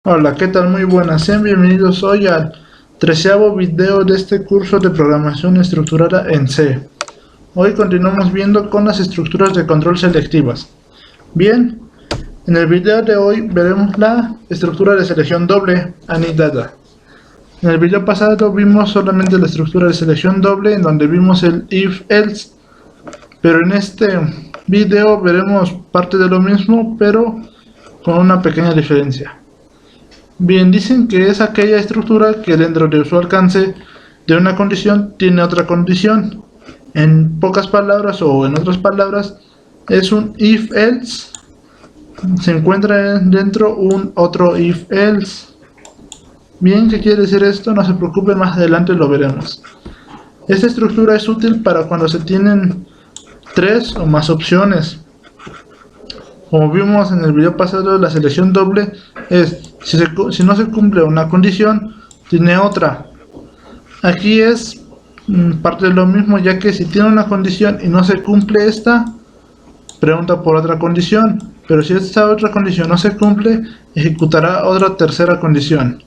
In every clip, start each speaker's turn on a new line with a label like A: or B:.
A: Hola, ¿qué tal? Muy buenas, sean bienvenidos hoy al 13º video de este curso de programación estructurada en C. Hoy continuamos viendo con las estructuras de control selectivas. Bien, en el video de hoy veremos la estructura de selección doble anidada. En el video pasado vimos solamente la estructura de selección doble en donde vimos el if-else, pero en este video veremos parte de lo mismo pero con una pequeña diferencia. Bien, dicen que es aquella estructura que dentro de su alcance de una condición tiene otra condición. En pocas palabras o en otras palabras, es un if-else. Se encuentra dentro un otro if-else. Bien, ¿qué quiere decir esto? No se preocupen, más adelante lo veremos. Esta estructura es útil para cuando se tienen tres o más opciones. Como vimos en el video pasado, la selección doble es si no se cumple una condición, tiene otra. Aquí es parte de lo mismo, ya que si tiene una condición y no se cumple esta, pregunta por otra condición. Pero si esta otra condición no se cumple, ejecutará otra tercera condición.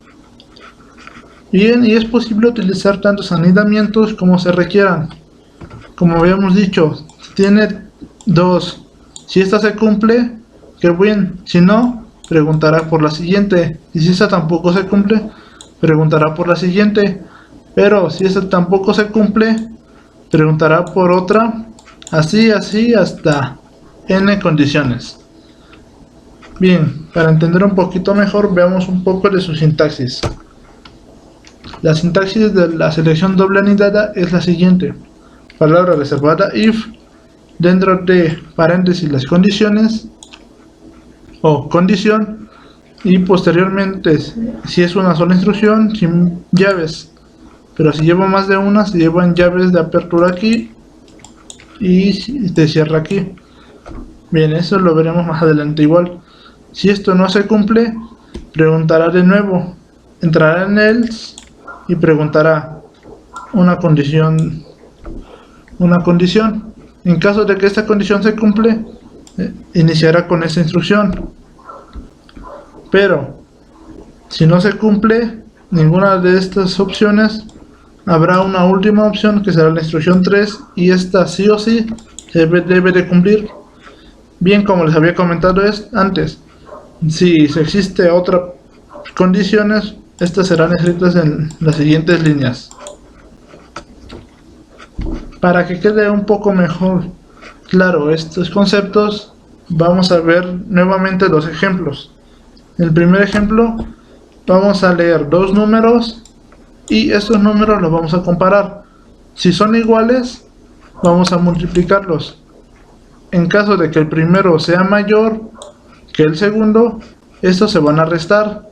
A: Bien, y es posible utilizar tantos anidamientos como se requieran. Como habíamos dicho, tiene dos. Si esta se cumple, qué bien. Si no, preguntará por la siguiente. Y si esta tampoco se cumple, preguntará por la siguiente. Pero si esta tampoco se cumple, preguntará por otra. Así hasta n condiciones. Bien, para entender un poquito mejor, veamos un poco de su sintaxis. La sintaxis de la selección doble anidada es la siguiente. Palabra reservada if, dentro de paréntesis las condiciones o condición, y posteriormente si es una sola instrucción sin llaves, pero si lleva más de una se llevan llaves de apertura aquí y de cierre aquí. Bien, eso lo veremos más adelante. Igual, si esto no se cumple, preguntará de nuevo, entrará en else y preguntará una condición. En caso de que esta condición se cumple, iniciará con esta instrucción. Pero si no se cumple ninguna de estas opciones, habrá una última opción que será la instrucción 3, y esta sí o sí debe de cumplir. Bien, como les había comentado antes, si existe otras condiciones, estas serán escritas en las siguientes líneas. Para que quede un poco mejor claro estos conceptos, vamos a ver nuevamente los ejemplos. En el primer ejemplo vamos a leer dos números y estos números los vamos a comparar. Si son iguales, vamos a multiplicarlos. En caso de que el primero sea mayor que el segundo, estos se van a restar.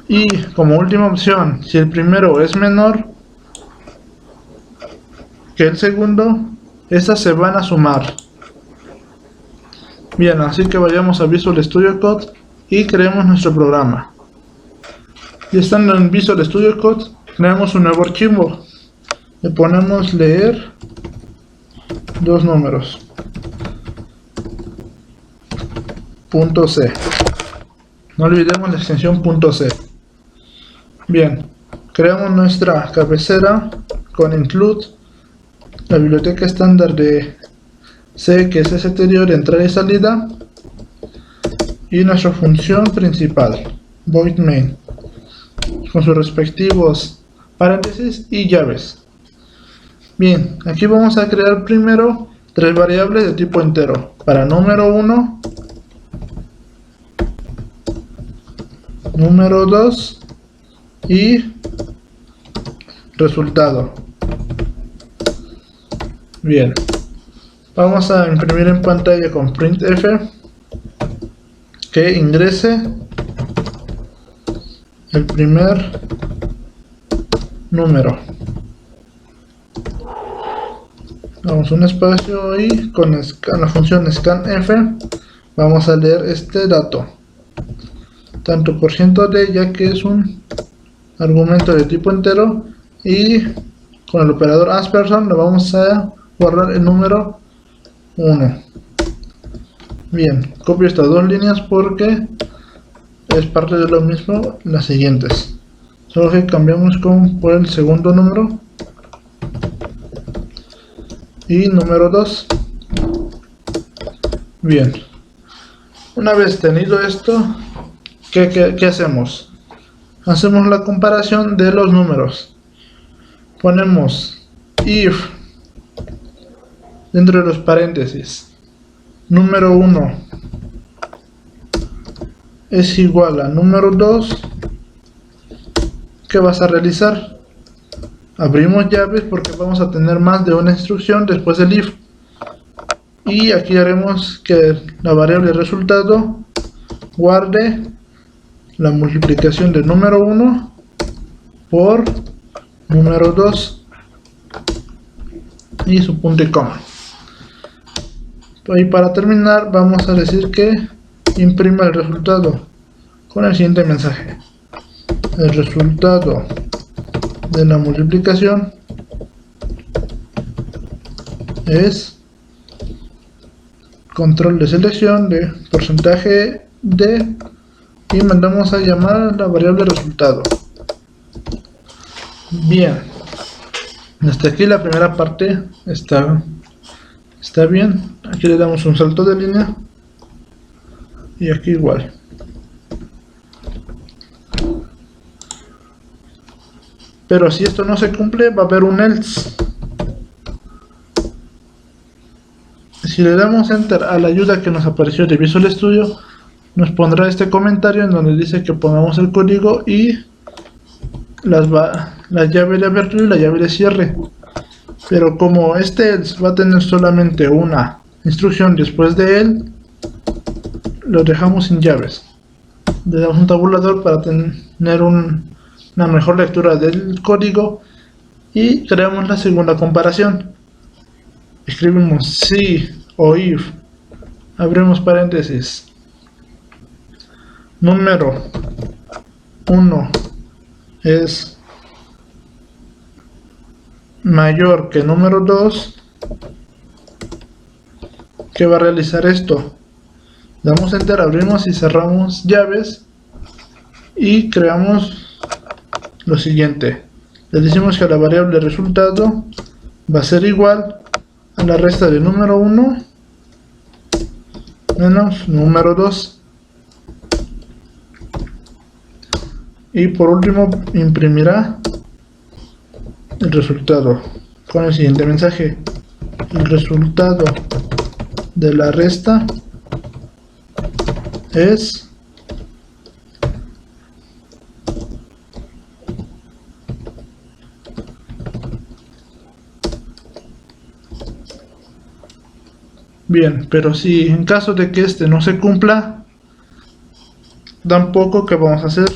A: Y como última opción, si el primero es menor que el segundo, estas se van a sumar. Bien, así que vayamos a Visual Studio Code y creemos nuestro programa. Y estando en Visual Studio Code, creamos un nuevo archivo. Le ponemos leer dos números. .c. No olvidemos la extensión .c. Bien, creamos nuestra cabecera con include, la biblioteca estándar de C, que es stdio de entrada y salida, y nuestra función principal, void main, con sus respectivos paréntesis y llaves. Bien, aquí vamos a crear primero tres variables de tipo entero. Para número 1, número 2 y resultado. Bien, vamos a imprimir en pantalla con printf que ingrese el primer número. Damos un espacio y con la función scanf vamos a leer este dato, tanto %d, ya que es un argumento de tipo entero, y con el operador ampersand le vamos a guardar el número 1. Bien, copio estas dos líneas porque es parte de lo mismo las siguientes, solo que cambiamos por el segundo número y número 2. Bien, una vez tenido esto, ¿qué hacemos? Hacemos la comparación de los números. Ponemos if dentro de los paréntesis número 1 es igual a número 2. ¿Qué vas a realizar? Abrimos llaves porque vamos a tener más de una instrucción después del if. Y aquí haremos que la variable resultado guarde la multiplicación de número 1 por número 2 y su punto y coma. Y para terminar vamos a decir que imprima el resultado con el siguiente mensaje: el resultado de la multiplicación es control de selección de porcentaje de, y mandamos a llamar la variable resultado. Bien, hasta aquí la primera parte está bien. Aquí le damos un salto de línea y aquí igual. Pero si esto no se cumple, va a haber un else. Si le damos enter a la ayuda que nos apareció de Visual Studio, nos pondrá este comentario en donde dice que pongamos el código y la llave de apertura y la llave de cierre. Pero como este else va a tener solamente una instrucción después de él, lo dejamos sin llaves. Le damos un tabulador para tener una mejor lectura del código y creamos la segunda comparación. Escribimos si o if, abrimos paréntesis, número 1 es mayor que número 2. ¿Qué va a realizar esto? Damos enter, abrimos y cerramos llaves y creamos lo siguiente. Le decimos que la variable resultado va a ser igual a la resta de número 1 menos número 2. Y por último imprimirá el resultado con el siguiente mensaje: el resultado de la resta es bien. Pero si en caso de que este no se cumpla, tampoco, ¿qué vamos a hacer?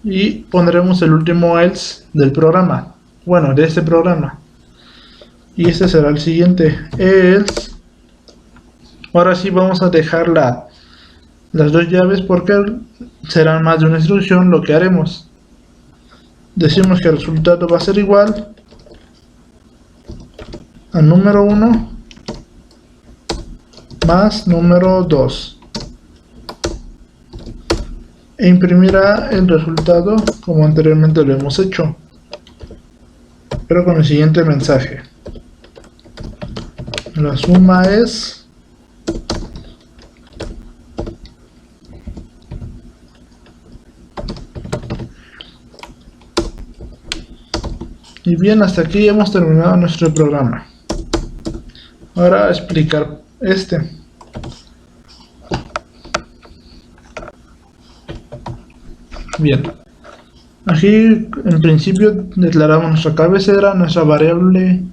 A: Y pondremos el último else del programa, bueno, de este programa, y este será el siguiente else. Ahora sí vamos a dejar las dos llaves porque serán más de una instrucción. Lo que haremos, decimos que el resultado va a ser igual a número 1 más número 2 e imprimirá el resultado como anteriormente lo hemos hecho, pero con el siguiente mensaje: la suma es y bien. Hasta aquí hemos terminado nuestro programa. Ahora a explicar bien, aquí en principio declaramos nuestra cabecera, nuestra variable,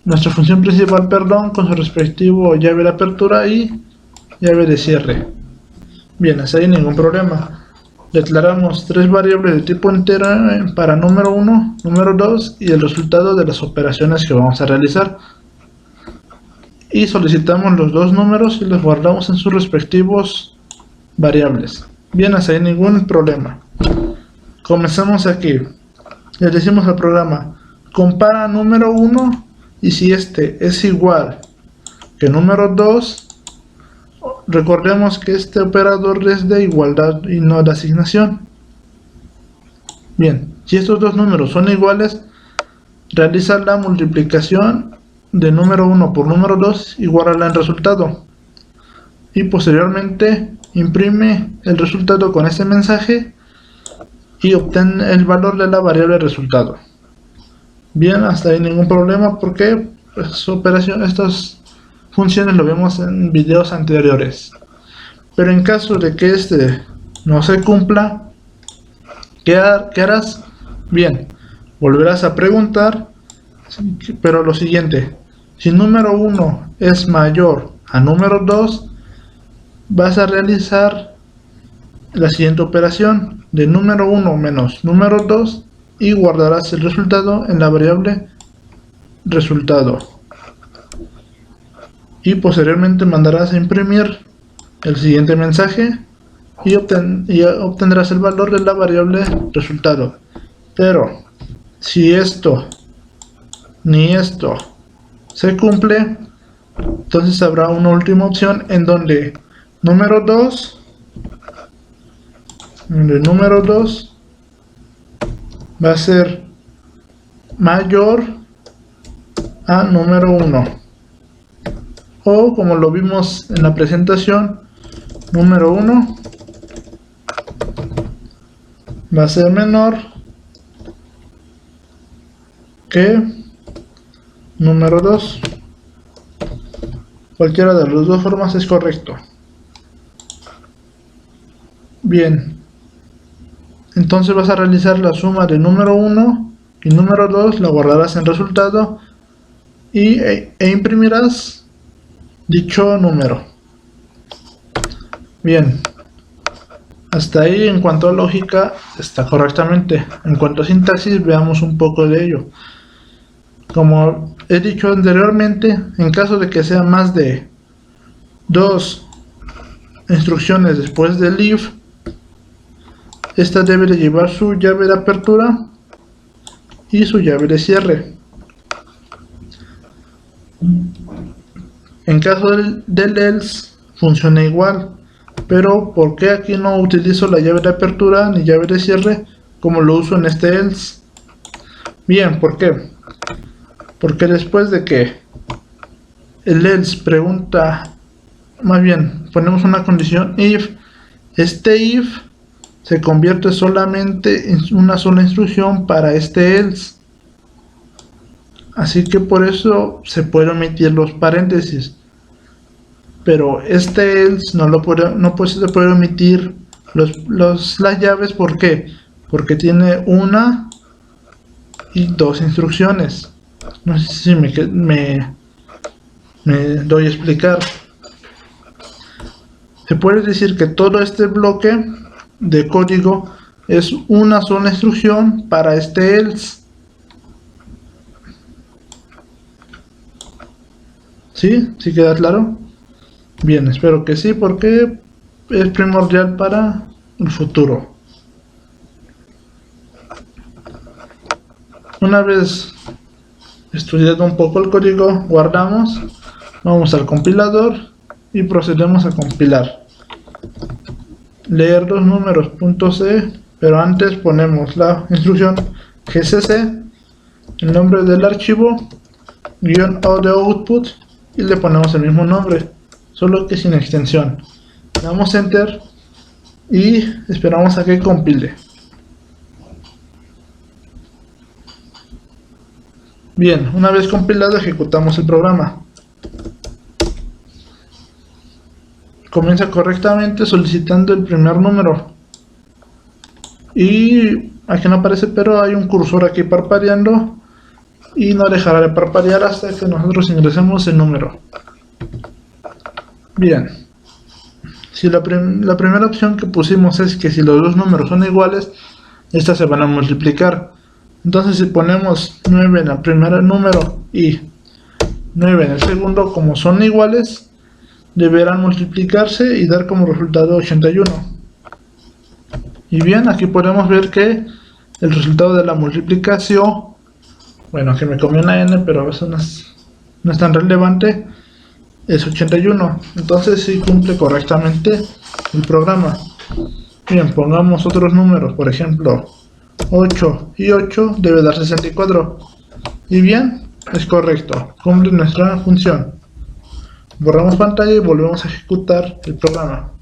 A: nuestra función principal, perdón, con su respectivo llave de apertura y llave de cierre. Bien, hasta ahí ningún problema. Declaramos tres variables de tipo entero para número 1, número 2 y el resultado de las operaciones que vamos a realizar. Y solicitamos los dos números y los guardamos en sus respectivos variables. Bien, hasta ahí ningún problema. Comenzamos aquí. Le decimos al programa: compara número 1 y si este es igual que número 2, recordemos que este operador es de igualdad y no de asignación. Bien, si estos dos números son iguales, realiza la multiplicación de número 1 por número 2 y guárdala en resultado. Y posteriormente imprime el resultado con este mensaje y obtén el valor de la variable resultado. Bien, hasta ahí ningún problema porque estas funciones lo vemos en videos anteriores. Pero en caso de que este no se cumpla, ¿qué harás? Bien, volverás a preguntar, pero lo siguiente: si número 1 es mayor a número 2, vas a realizar la siguiente operación de número 1 menos número 2 y guardarás el resultado en la variable resultado. Y posteriormente mandarás a imprimir el siguiente mensaje y obtendrás el valor de la variable resultado. Pero si esto ni esto se cumple, entonces habrá una última opción en donde número 2 va a ser mayor a número 1, o como lo vimos en la presentación, número 1 va a ser menor que número 2. Cualquiera de las dos formas es correcto. Bien, entonces vas a realizar la suma de número 1 y número 2, la guardarás en resultado e imprimirás dicho número. Bien, hasta ahí en cuanto a lógica está correctamente. En cuanto a sintaxis, veamos un poco de ello. Como he dicho anteriormente, en caso de que sea más de 2 instrucciones después del if, esta debe de llevar su llave de apertura y su llave de cierre. En caso del else funciona igual, pero ¿por qué aquí no utilizo la llave de apertura ni llave de cierre como lo uso en este else? Bien, ¿por qué? Porque después de que el else pregunta, más bien ponemos una condición if, este if se convierte solamente en una sola instrucción para este else. Así que por eso se puede omitir los paréntesis. Pero este else no se puede omitir las llaves. ¿Por qué? Porque tiene una y dos instrucciones. No sé si me doy a explicar. Se puede decir que todo este bloque de código es una sola instrucción para este else. ¿Sí? ¿Sí queda claro? Bien, espero que sí, porque es primordial para el futuro. Una vez estudiado un poco el código, guardamos, vamos al compilador y procedemos a compilar. Leer los números .c, pero antes ponemos la instrucción gcc, el nombre del archivo, -o de output, y le ponemos el mismo nombre, solo que sin extensión. Damos enter y esperamos a que compile. Bien, una vez compilado ejecutamos el programa. Comienza correctamente solicitando el primer número. Y aquí no aparece, pero hay un cursor aquí parpadeando y no dejará de parpadear hasta que nosotros ingresemos el número. Bien, si la primera opción que pusimos es que si los dos números son iguales, estas se van a multiplicar. Entonces si ponemos 9 en el primer número y 9 en el segundo, como son iguales, deberán multiplicarse y dar como resultado 81. Y bien, aquí podemos ver que el resultado de la multiplicación, bueno, que me comió una n, pero eso no es tan relevante, es 81, entonces sí cumple correctamente el programa. Bien, pongamos otros números, por ejemplo 8 y 8 debe dar 64, y bien, es correcto, cumple nuestra función. Borramos pantalla y volvemos a ejecutar el programa.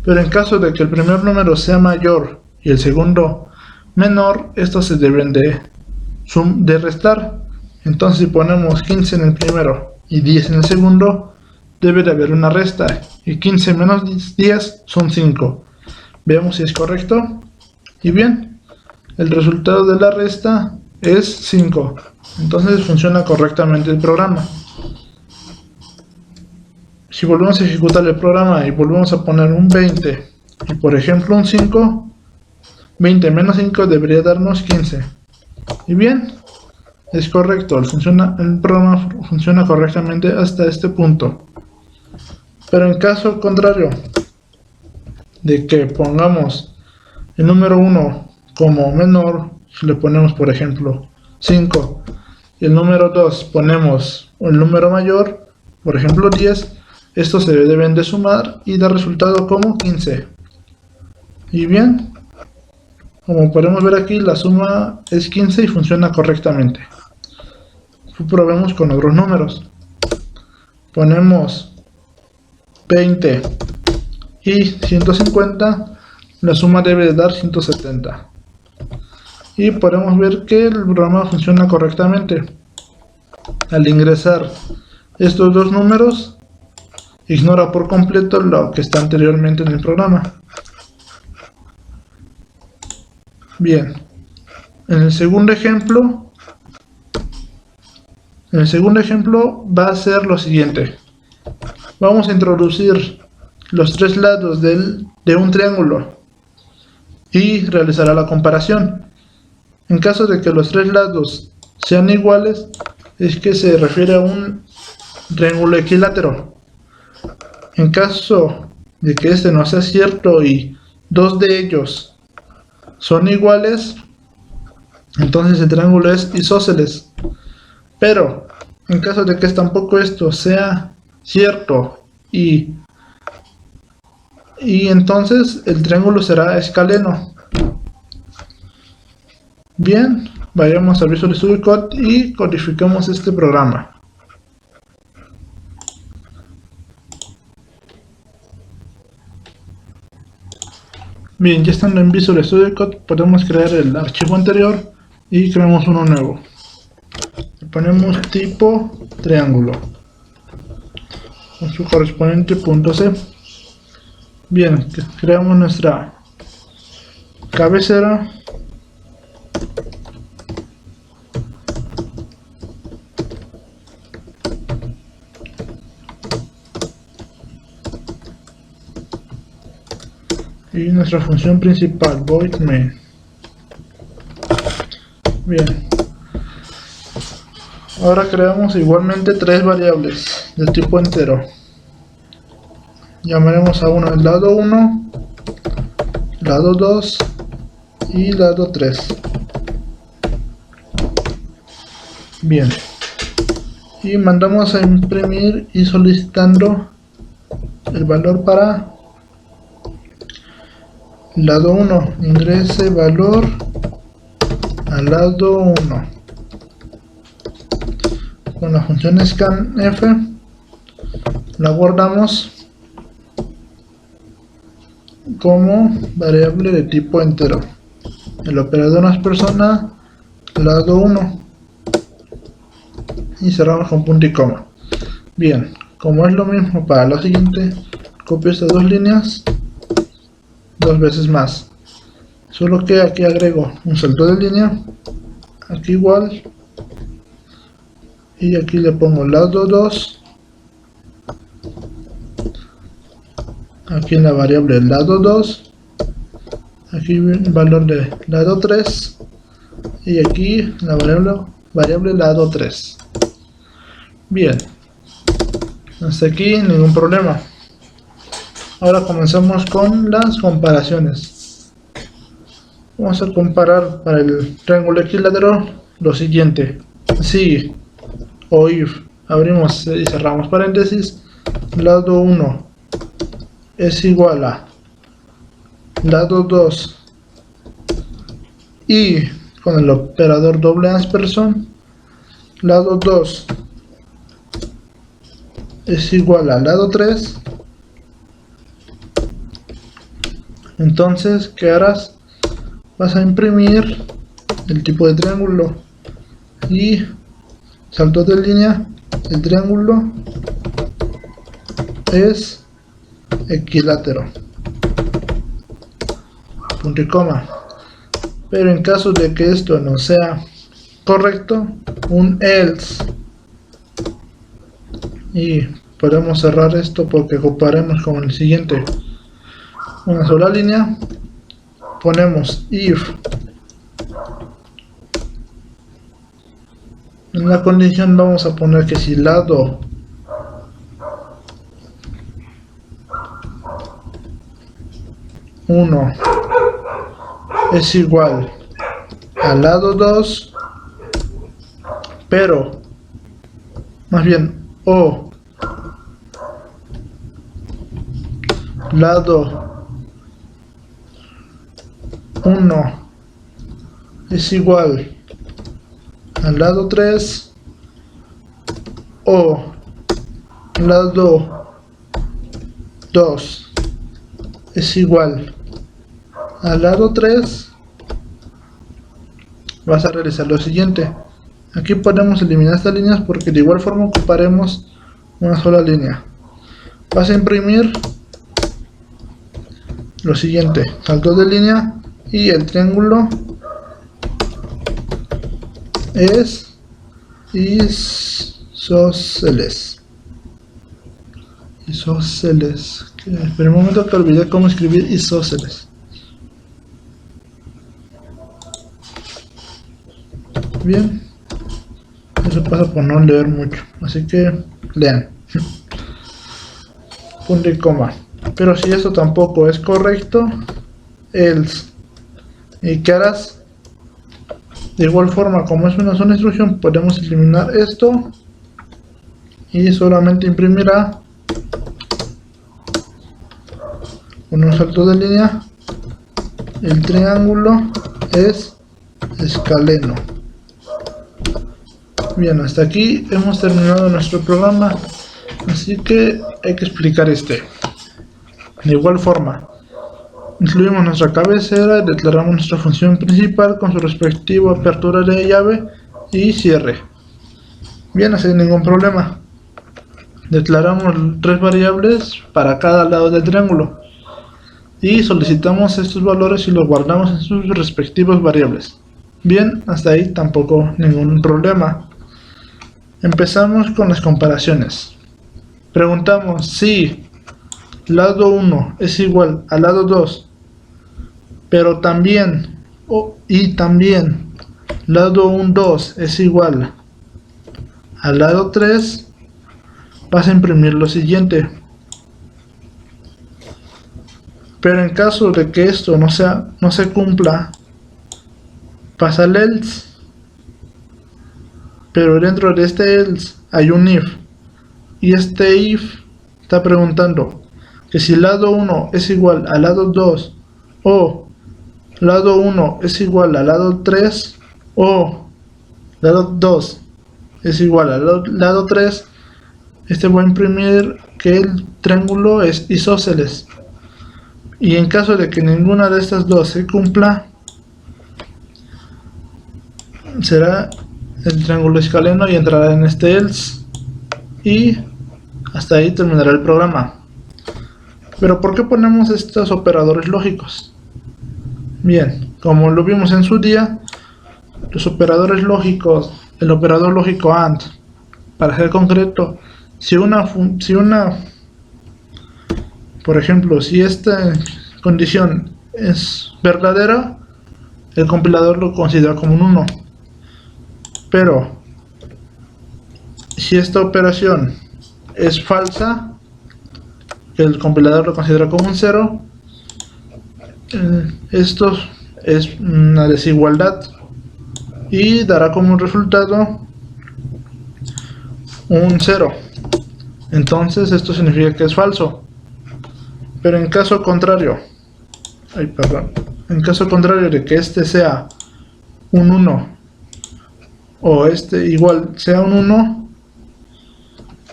A: Pero en caso de que el primer número sea mayor y el segundo menor, estos se deben de restar. Entonces si ponemos 15 en el primero y 10 en el segundo, debe de haber una resta, y 15 menos 10 son 5. Veamos si es correcto. Y bien, el resultado de la resta es 5. Entonces funciona correctamente el programa. Si volvemos a ejecutar el programa y volvemos a poner un 20 y por ejemplo un 5, 20 menos 5 debería darnos 15. Y bien, es correcto, el programa funciona correctamente hasta este punto. Pero en caso contrario, de que pongamos el número 1 como menor, si le ponemos por ejemplo 5, y el número 2 ponemos el número mayor, por ejemplo 10, estos se deben de sumar y dar resultado como 15. Y bien, como podemos ver aquí, la suma es 15 y funciona correctamente. Probemos con otros números. Ponemos 20 y 150, la suma debe de dar 170. Y podemos ver que el programa funciona correctamente. Al ingresar estos dos números, ignora por completo lo que está anteriormente en el programa. Bien, en el segundo ejemplo va a ser lo siguiente. Vamos a introducir los tres lados de un triángulo y realizará la comparación. En caso de que los tres lados sean iguales, es que se refiere a un triángulo equilátero. En caso de que este no sea cierto y dos de ellos son iguales, entonces el triángulo es isósceles. Pero en caso de que tampoco esto sea cierto y entonces el triángulo será escaleno. Bien, vayamos al Visual Studio Code y codificamos este programa. Bien, ya estando en Visual Studio Code podemos crear el archivo anterior y creamos uno nuevo. Le ponemos tipo triángulo con su correspondiente .c. Bien, creamos nuestra cabecera. Y nuestra función principal, void main. Bien. Ahora creamos igualmente tres variables de tipo entero. Llamaremos a uno el lado 1, lado 2 y lado 3. Bien. Y mandamos a imprimir y solicitando el valor para lado 1. Ingrese valor al lado 1. Con la función scanf la guardamos como variable de tipo entero. El operador no es persona, lado 1, y cerramos con punto y coma. Bien, como es lo mismo para lo siguiente, copio estas dos líneas dos veces más, solo que aquí agrego un salto de línea, aquí igual, y aquí le pongo lado 2, aquí en la variable lado 2, aquí el valor de lado 3, y aquí la variable lado 3. Bien, hasta aquí ningún problema. Ahora comenzamos con las comparaciones. Vamos a comparar para el triángulo equilátero lo siguiente: si o if abrimos y cerramos paréntesis, lado 1 es igual a lado 2 y con el operador doble ampersand, lado 2 es igual a lado 3. Entonces, ¿qué harás? Vas a imprimir el tipo de triángulo y salto de línea. El triángulo es equilátero, punto y coma. Pero en caso de que esto no sea correcto, un else, y podemos cerrar esto porque ocuparemos con el siguiente una sola línea. Ponemos if en la condición, vamos a poner que si lado uno es igual al lado 2, pero más bien o lado 1 es igual al lado 3 o lado 2 es igual al lado 3, vas a realizar lo siguiente. Aquí podemos eliminar estas líneas porque de igual forma ocuparemos una sola línea. Vas a imprimir lo siguiente, salto de línea y el triángulo es isósceles. Espera un momento que olvidé cómo escribir isósceles. Bien, eso pasa por no leer mucho, así que lean. Punto y coma. Pero si eso tampoco es correcto, else. ¿Y qué harás? De igual forma, como es una sola instrucción, podemos eliminar esto y solamente imprimirá con un salto de línea. El triángulo es escaleno. Bien, hasta aquí hemos terminado nuestro programa, así que hay que explicar este. De igual forma, incluimos nuestra cabecera y declaramos nuestra función principal con su respectivo apertura de llave y cierre. Bien, sin ningún problema. Declaramos 3 variables para cada lado del triángulo y solicitamos estos valores y los guardamos en sus respectivos variables. Bien, hasta ahí tampoco ningún problema. Empezamos con las comparaciones. Preguntamos si lado 1 es igual al lado 2, pero también lado 2 es igual al lado 3, vas a imprimir lo siguiente. Pero en caso de que esto no se cumpla, pasa el else. Pero dentro de este else hay un if, y este if está preguntando que si lado 1 es igual al lado 2 o lado 1 es igual al lado 3 o lado 2 es igual al lado 3, este va a imprimir que el triángulo es isósceles. Y en caso de que ninguna de estas dos se cumpla, será el triángulo escaleno y entrará en este else, y hasta ahí terminará el programa. Pero ¿por qué ponemos estos operadores lógicos? Bien, como lo vimos en su día, los operadores lógicos, el operador lógico AND, para ser concreto, por ejemplo, si esta condición es verdadera, el compilador lo considera como un 1. Pero si esta operación es falsa, el compilador lo considera como un 0. Esto es una desigualdad y dará como resultado un 0. Entonces esto significa que es falso. Pero en caso contrario, en caso contrario de que este sea un 1 o este igual sea un 1,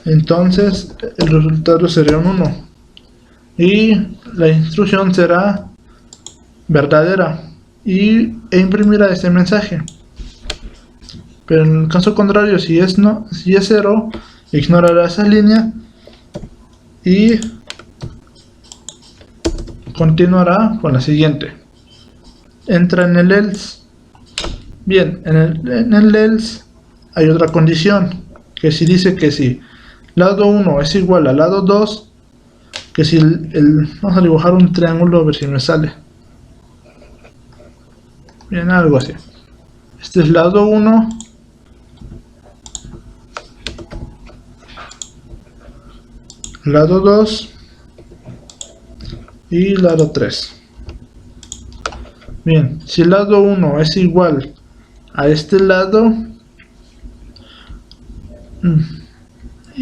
A: entonces el resultado sería un 1 y la instrucción será verdadera e imprimirá este mensaje. Pero en el caso contrario, si es 0, ignorará esa línea y continuará con la siguiente. Entra en el else. Bien, en el else hay otra condición, que si dice que si lado 1 es igual al lado 2, que si vamos a dibujar un triángulo a ver si me sale. Bien, algo así. Este es lado 1, lado 2 y lado 3. Bien, si el lado 1 es igual a este lado,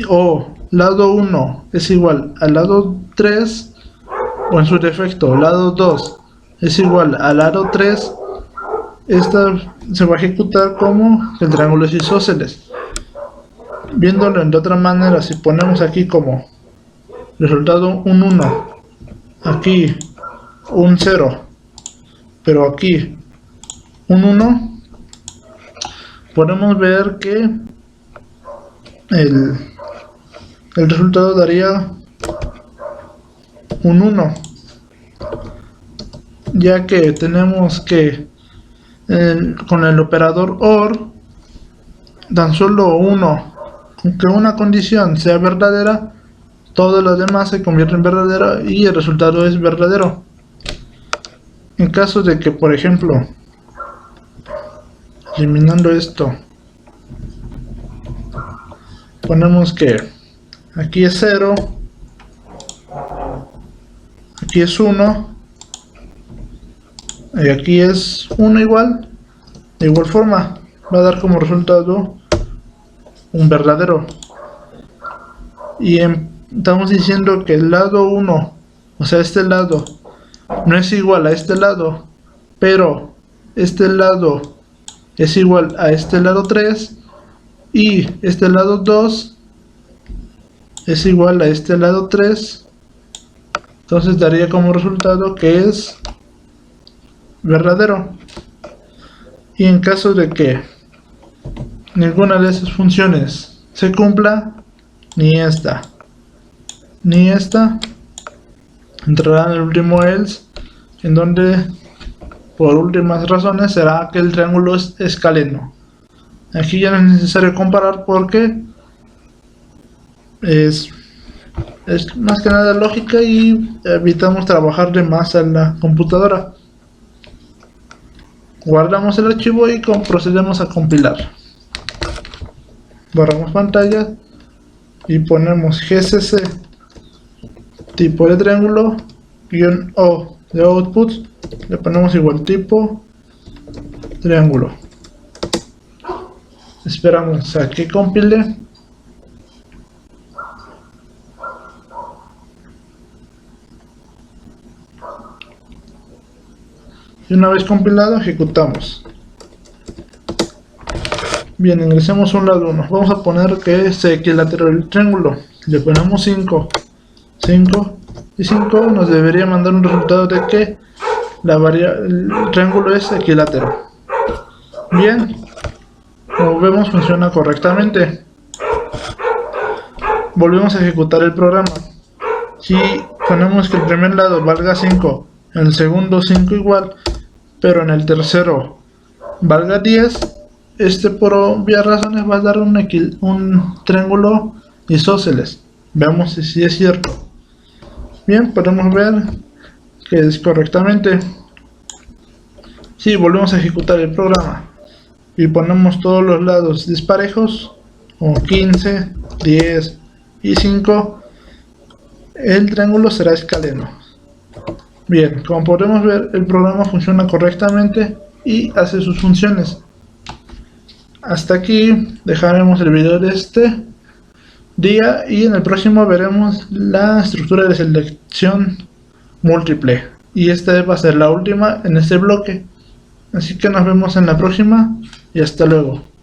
A: o lado 1 es igual al lado 3, o en su defecto lado 2 es igual al lado 3, esta se va a ejecutar como el triángulo es isósceles. Viéndolo de otra manera, si ponemos aquí como resultado un 1, aquí un 0, pero aquí un 1, podemos ver que el resultado daría un 1, ya que tenemos que con el operador OR, tan solo que una condición sea verdadera, todo lo demás se convierte en verdadero y el resultado es verdadero. En caso de que, por ejemplo, eliminando esto, ponemos que aquí es 0, aquí es 1 y aquí es 1 igual, de igual forma va a dar como resultado un verdadero. Y estamos diciendo que el lado 1, o sea este lado, no es igual a este lado, pero este lado es igual a este lado 3 y este lado 2 es igual a este lado 3, entonces daría como resultado que es verdadero. Y en caso de que ninguna de esas funciones se cumpla, ni esta entrará en el último else, en donde por últimas razones será que el triángulo es escaleno. Aquí ya no es necesario comparar porque es más que nada lógica y evitamos trabajar de más en la computadora. Guardamos el archivo y procedemos a compilar. Borramos pantalla y ponemos gcc tipo de triángulo -o de output, le ponemos igual tipo triángulo. Esperamos a que compile. Y una vez compilado, ejecutamos. Bien, ingresemos a un lado 1. Vamos a poner que es equilátero del triángulo. Le ponemos 5 y 5 nos debería mandar un resultado de que el triángulo es equilátero. Bien, como vemos funciona correctamente. Volvemos a ejecutar el programa. Si ponemos que el primer lado valga 5, en el segundo 5 igual, pero en el tercero valga 10, por obvias razones va a dar un triángulo isósceles. Veamos si es cierto. Bien, podemos ver que es correctamente. Si volvemos a ejecutar el programa y ponemos todos los lados disparejos, como 15, 10 y 5, el triángulo será escaleno. Bien, como podemos ver, el programa funciona correctamente y hace sus funciones. Hasta aquí dejaremos el video de día, y en el próximo veremos la estructura de selección múltiple, y esta va a ser la última en este bloque. Así que nos vemos en la próxima y hasta luego.